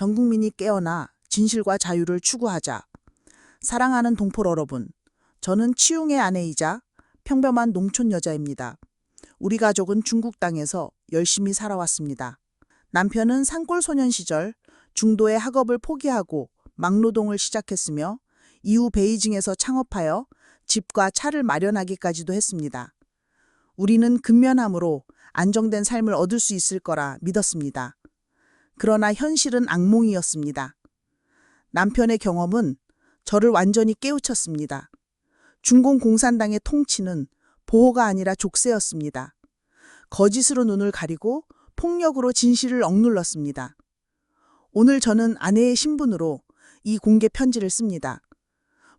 전 국민이 깨어나 진실과 자유를 추구하자. 사랑하는 동포 여러분, 저는 치웅의 아내이자 평범한 농촌 여자입니다. 우리 가족은 중국 땅에서 열심히 살아왔습니다. 남편은 산골 소년 시절 중도의 학업을 포기하고 막노동을 시작했으며 이후 베이징에서 창업하여 집과 차를 마련하기까지도 했습니다. 우리는 근면함으로 안정된 삶을 얻을 수 있을 거라 믿었습니다. 그러나 현실은 악몽이었습니다. 남편의 경험은 저를 완전히 깨우쳤습니다. 중공공산당의 통치는 보호가 아니라 족쇄였습니다. 거짓으로 눈을 가리고 폭력으로 진실을 억눌렀습니다. 오늘 저는 아내의 신분으로 이 공개 편지를 씁니다.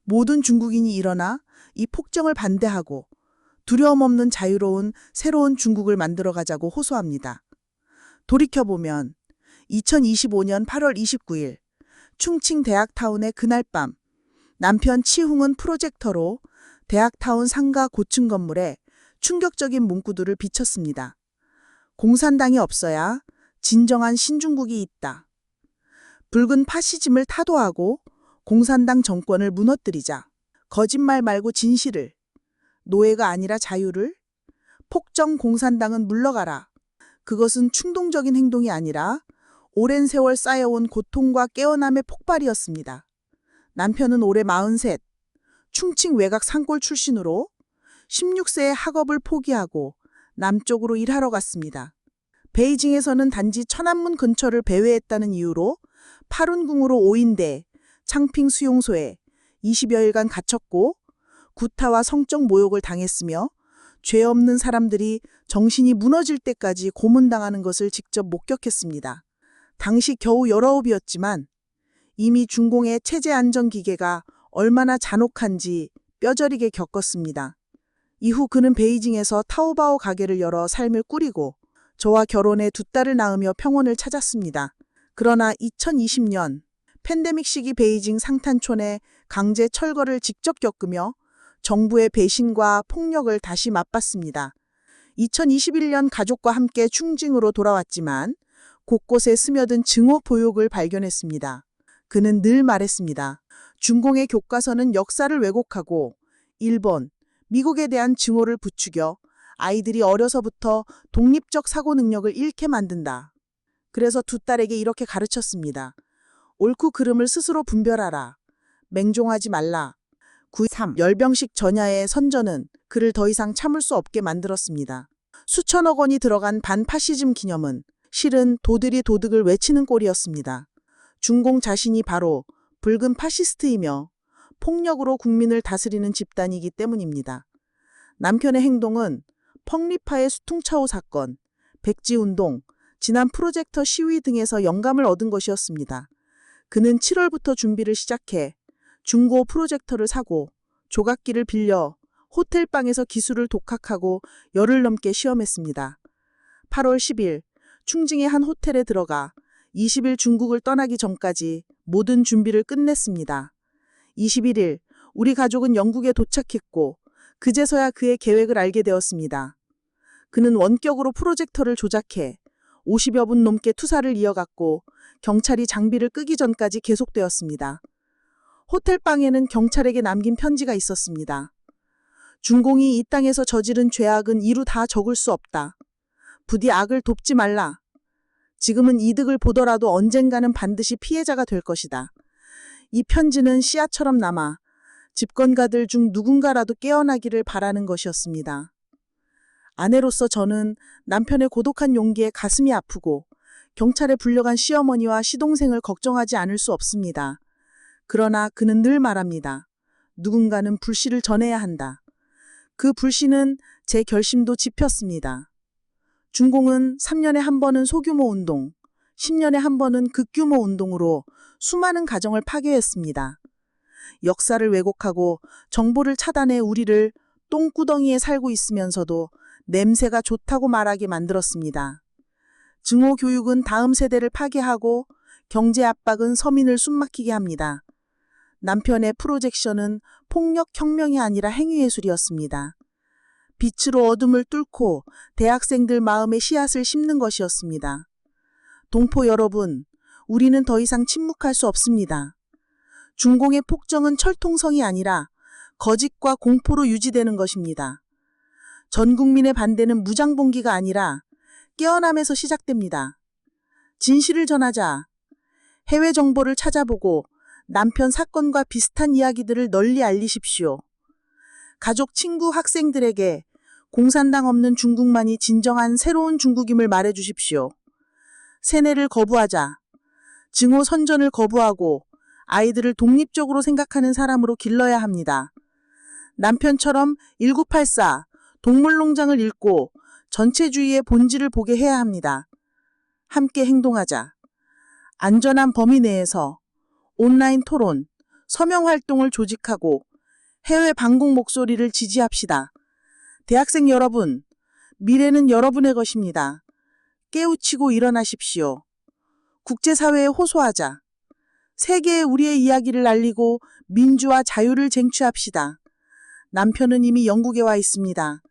모든 중국인이 일어나 이 폭정을 반대하고 두려움 없는 자유로운 새로운 중국을 만들어가자고 호소합니다. 돌이켜보면 2025년 8월 29일 충칭 대학타운의 그날 밤 남편 치웅은 프로젝터로 대학타운 상가 고층 건물에 충격적인 문구들을 비쳤습니다. 공산당이 없어야 진정한 신중국이 있다. 붉은 파시즘을 타도하고 공산당 정권을 무너뜨리자. 거짓말 말고 진실을. 노예가 아니라 자유를. 폭정 공산당은 물러가라. 그것은 충동적인 행동이 아니라 오랜 세월 쌓여온 고통과 깨어남의 폭발이었습니다. 남편은 올해 43, 충칭 외곽 산골 출신으로 16세에 학업을 포기하고 남쪽으로 일하러 갔습니다. 베이징에서는 단지 천안문 근처를 배회했다는 이유로 파룬궁으로 5인대 창핑 수용소에 20여일간 갇혔고 구타와 성적 모욕을 당했으며 죄 없는 사람들이 정신이 무너질 때까지 고문당하는 것을 직접 목격했습니다. 당시 겨우 19이었지만 이미 중공의 체제 안정 기계가 얼마나 잔혹한지 뼈저리게 겪었습니다. 이후 그는 베이징에서 타오바오 가게를 열어 삶을 꾸리고 저와 결혼해 2딸을 낳으며 평온을 찾았습니다. 그러나 2020년 팬데믹 시기 베이징 상탄촌의 강제 철거를 직접 겪으며 정부의 배신과 폭력을 다시 맛봤습니다. 2021년 가족과 함께 충칭으로 돌아왔지만 곳곳에 스며든 증오 보욕을 발견했습니다. 그는 늘 말했습니다. 중공의 교과서는 역사를 왜곡하고 일본, 미국에 대한 증오를 부추겨 아이들이 어려서부터 독립적 사고 능력을 잃게 만든다. 그래서 2딸에게 이렇게 가르쳤습니다. 옳고 그름을 스스로 분별하라. 맹종하지 말라. 9.3 열병식 전야의 선전은 그를 더 이상 참을 수 없게 만들었습니다. 수천억 원이 들어간 반파시즘 기념은 실은 도들이 도둑을 외치는 꼴이었습니다. 중공 자신이 바로 붉은 파시스트이며 폭력으로 국민을 다스리는 집단이기 때문입니다. 남편의 행동은 펑리파의 수퉁차오 사건, 백지운동, 지난 프로젝터 시위 등에서 영감을 얻은 것이었습니다. 그는 7월부터 준비를 시작해 중고 프로젝터를 사고 조각기를 빌려 호텔방에서 기술을 독학하고 열흘 넘게 시험했습니다. 8월 10일 충칭의 한 호텔에 들어가 20일 중국을 떠나기 전까지 모든 준비를 끝냈습니다. 21일 우리 가족은 영국에 도착했고 그제서야 그의 계획을 알게 되었습니다. 그는 원격으로 프로젝터를 조작해 50여 분 넘게 투사를 이어갔고 경찰이 장비를 끄기 전까지 계속되었습니다. 호텔방에는 경찰에게 남긴 편지가 있었습니다. 중공이 이 땅에서 저지른 죄악은 이루 다 적을 수 없다. 부디 악을 돕지 말라. 지금은 이득을 보더라도 언젠가는 반드시 피해자가 될 것이다. 이 편지는 씨앗처럼 남아 집권가들 중 누군가라도 깨어나기를 바라는 것이었습니다. 아내로서 저는 남편의 고독한 용기에 가슴이 아프고 경찰에 불려간 시어머니와 시동생을 걱정하지 않을 수 없습니다. 그러나 그는 늘 말합니다. 누군가는 불씨를 전해야 한다. 그 불씨는 제 결심도 지폈습니다. 중공은 3년에 한 번은 소규모 운동, 10년에 한 번은 극규모 운동으로 수많은 가정을 파괴했습니다. 역사를 왜곡하고 정보를 차단해 우리를 똥구덩이에 살고 있으면서도 냄새가 좋다고 말하게 만들었습니다. 증오 교육은 다음 세대를 파괴하고 경제 압박은 서민을 숨막히게 합니다. 남편의 프로젝션은 폭력 혁명이 아니라 행위예술이었습니다. 빛으로 어둠을 뚫고 대학생들 마음에 씨앗을 심는 것이었습니다. 동포 여러분, 우리는 더 이상 침묵할 수 없습니다. 중공의 폭정은 철통성이 아니라 거짓과 공포로 유지되는 것입니다. 전 국민의 반대는 무장봉기가 아니라 깨어남에서 시작됩니다. 진실을 전하자. 해외 정보를 찾아보고 남편 사건과 비슷한 이야기들을 널리 알리십시오. 가족, 친구, 학생들에게 공산당 없는 중국만이 진정한 새로운 중국임을 말해주십시오. 세뇌를 거부하자. 증오 선전을 거부하고 아이들을 독립적으로 생각하는 사람으로 길러야 합니다. 남편처럼 1984 동물농장을 읽고 전체주의의 본질을 보게 해야 합니다. 함께 행동하자. 안전한 범위 내에서 온라인 토론, 서명 활동을 조직하고 해외 방공 목소리를 지지합시다. 대학생 여러분, 미래는 여러분의 것입니다. 깨우치고 일어나십시오. 국제사회에 호소하자. 세계에 우리의 이야기를 알리고 민주와 자유를 쟁취합시다. 남편은 이미 영국에 와 있습니다.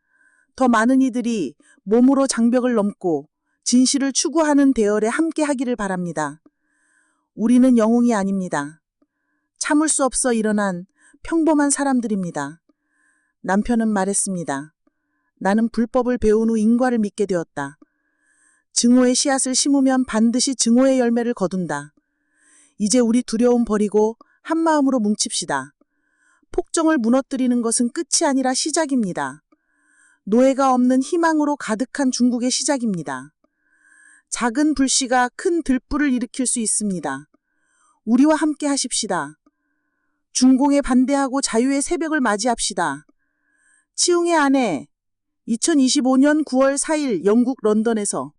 더 많은 이들이 몸으로 장벽을 넘고 진실을 추구하는 대열에 함께 하기를 바랍니다. 우리는 영웅이 아닙니다. 참을 수 없어 일어난 평범한 사람들입니다. 남편은 말했습니다. 나는 불법을 배운 후 인과를 믿게 되었다. 증오의 씨앗을 심으면 반드시 증오의 열매를 거둔다. 이제 우리 두려움 버리고 한마음으로 뭉칩시다. 폭정을 무너뜨리는 것은 끝이 아니라 시작입니다. 노예가 없는 희망으로 가득한 중국의 시작입니다. 작은 불씨가 큰 들불을 일으킬 수 있습니다. 우리와 함께 하십시다. 중공에 반대하고 자유의 새벽을 맞이합시다. 치웅의 아내 2025년 9월 4일 영국 런던에서